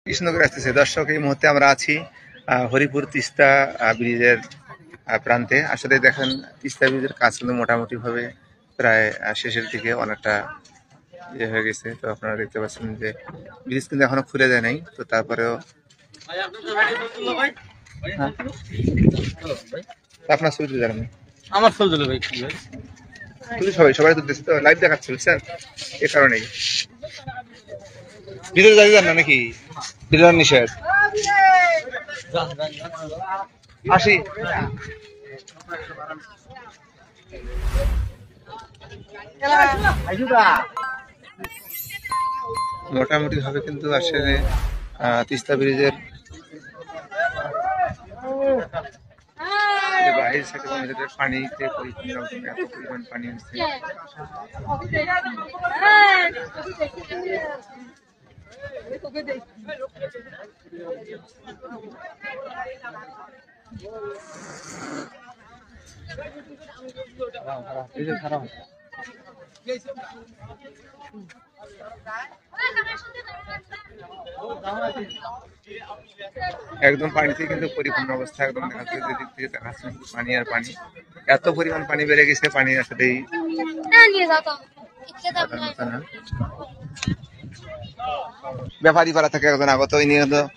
কৃষ্ণনগর আসতেছে দর্শক। এই মুহূর্তে আমরা আছি হরিপুর তিস্তা ব্রিজের প্রান্তে। আসলে দেখেন তিস্তা ব্রিজের কাজ কিন্তু মোটামুটি ভাবে প্রায় শেষের দিকে অনেকটা ইয়ে হয়ে গেছে। তো আপনারা দেখতে পাচ্ছেন যে ব্রিজ কিন্তু এখনো খুলে যায় নাই, তো তারপরেও আপনার ছবি তুলে জানেন আমার ছবি তুলে ভাই সবাই তুলতেছে, তো লাইভ দেখাচ্ছে বুঝছেন, এ কারণেই ভিতরে যাই যান না নাকি ভিতরে নিষেধ আসি। মোটামুটি ভাবে কিন্তু আসলে তিস্তা ব্রিজের বাইরে থেকে পানিতে এত পরিমাণ পানি হচ্ছে। একদম পানিতে কিন্তু পরিপূর্ণ অবস্থা, একদম দেখা যাচ্ছে যেদিক থেকে দেখাচ্ছে পানি আর পানি, এত পরিমাণ পানি বেড়ে গেছে, পানি আসলেই ব্যাপারী পাড়া থেকে একজন আগত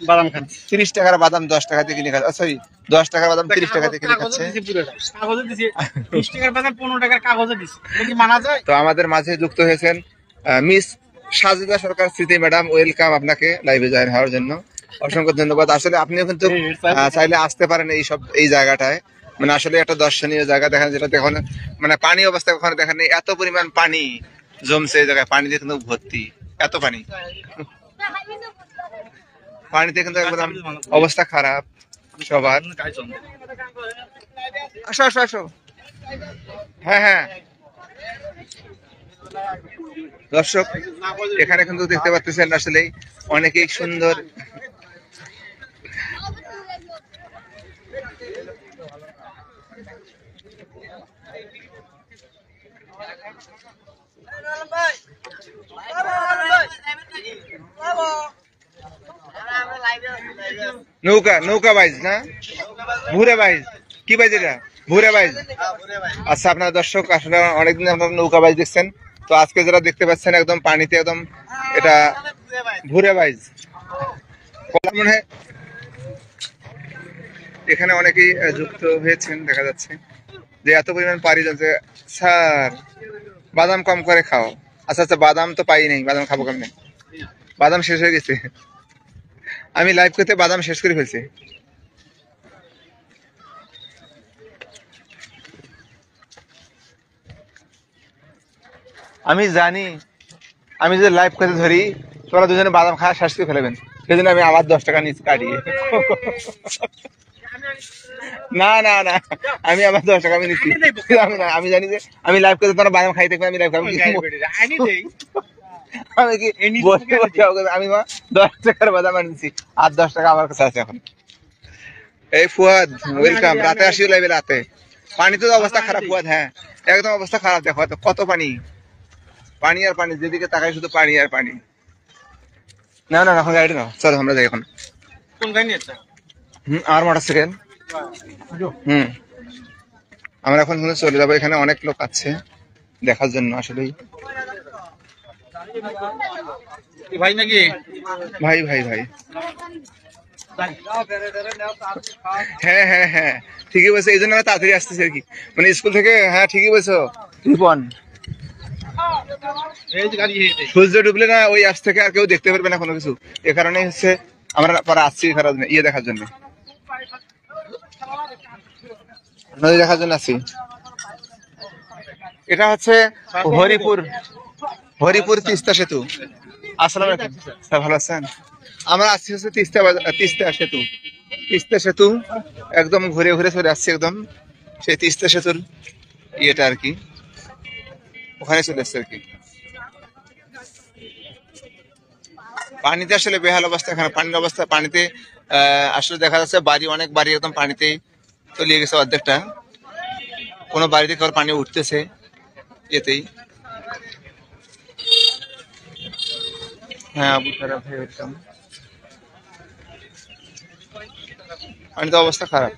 বাদাম খাচ্ছি 30 টাকার বাদাম 10 টাকাতে কিনে খাচ্ছে, সরি 10 টাকার বাদাম 30 টাকাতে কিনে খাচ্ছে। কাগজে দিছি 20 টাকার বাদাম 15 টাকার কাগজে দিছি, এটা কি মানা যায়? তো আমাদের মাঝে যুক্ত হয়েছেন মিস সাজেদা সরকার স্মৃতি ম্যাডাম, ওয়েলকাম আপনাকে লাইভে জয়েন হওয়ার জন্য, অসংখ্য ধন্যবাদ। আসলে আপনিও কিন্তু চাইলে আসতে পারেন এই জায়গাটায়, মানে আসলে একটা দর্শনীয় জায়গা দেখেন, যেটা দেখুন মানে পানি অবস্থা কখনো দেখেন এত পরিমাণ পানি জমছে এই জায়গায়, পানিতে কিন্তু ভর্তি, এত পানি, পানিতে কিন্তু একদম অবস্থা খারাপ সবার। আসো আসো আসো, হ্যাঁ হ্যাঁ দর্শক, এখানে কিন্তু দেখতে পাচ্ছেন আসলে অনেকেই সুন্দর নৌকা নৌকা বাইজ না ভুরে বাইজ, কি বাইজ এটা ভুরে বাইজ। আচ্ছা আপনার দর্শক আসলে অনেকদিন আপনার নৌকা বাইজ দেখছেন, তো আজকে যারা দেখতে পাচ্ছেন একদম পানিতে একদম এটা ভুরে বাইজ মনে হয়। এখানে অনেকেই যুক্ত হয়েছেন, দেখা যাচ্ছে যে এত পরিমাণ পানি জমছে। স্যার বাদাম কম করে খাও। আচ্ছা আচ্ছা, বাদাম তো পাই নাই, বাদাম খাবো কেমনে, বাদাম শেষ হয়ে গেছে, আমি লাইভ করতে বাদাম শেষ করে ফেলছি। আমি জানি আমি যদি লাইভ করতে ধরি তোরা দুজনে বাদাম খাওয়া শেষ করে ফেলবেন, সেই জন্য আমি আবার 10 টাকা নিচ কাটিয়ে না না না, আমি আবার 10 টাকা আমি নিচ্ছি। আমি জানি যে আমি লাইভ করতে তোরা বাদাম খাই থাকবে, আমি লাইভ খাবো, আমি কি বসতে বসতে আমি 10 টাকার বাদাম আনছি, আর 10 টাকা আমার কাছে আছে এখন। এই ফুয়াদ ওয়েলকাম, রাতে আসিও লাইভে, রাতে পানি তো অবস্থা খারাপ ফুয়াদ, হ্যাঁ একদম অবস্থা খারাপ। দেখো কত পানি, পানি আর পানি, যেদিকে তাকাই শুধু পানি আর পানি। না না এখন গাড়ি নাও, চলো আমরা যাই এখন। কোন গাড়ি নিয়েছে? আর মোটর সাইকেল। আমরা এখন চলে যাবো, এখানে অনেক লোক আছে দেখার জন্য আসলেই। ভাই নাকি? ভাই ভাই ভাই, হ্যাঁ হ্যাঁ হ্যাঁ ঠিকই বলছো, এই জন্য আমরা তাড়াতাড়ি আসতেছি আর কি, মানে স্কুল থেকে। হ্যাঁ ঠিকই বলছো রিপন, সূর্য ডুবলে না ওই আজ থেকে আর কেউ দেখতে পারবে না কোনো কিছু, এ কারণে হচ্ছে আমরা পরে আসছি ইয়ে দেখার জন্য, নদী দেখার জন্য আসছি। এটা হচ্ছে হরিপুর তিস্তা সেতু। আসসালামু আলাইকুম স্যার, ভালো আছেন? আমরা আসছি হচ্ছে তিস্তা সেতু একদম ঘুরে ঘুরে চলে আসছি একদম সেই তিস্তা সেতুর ইয়েটা আর কি, ওখানে চলে আসছে আর কি। পানিতে আসলে বেহাল অবস্থা, এখানে পানির অবস্থা, পানিতে আসলে দেখা যাচ্ছে অনেক বাড়ি একদম পানিতেই তলিয়ে গেছে অর্ধেকটা, কোনো বাড়িতে কেউ পানি উঠতেছে এতেই। হ্যাঁ আবু তারা ভাই ওয়েলকাম। পানি তো অবস্থা খারাপ।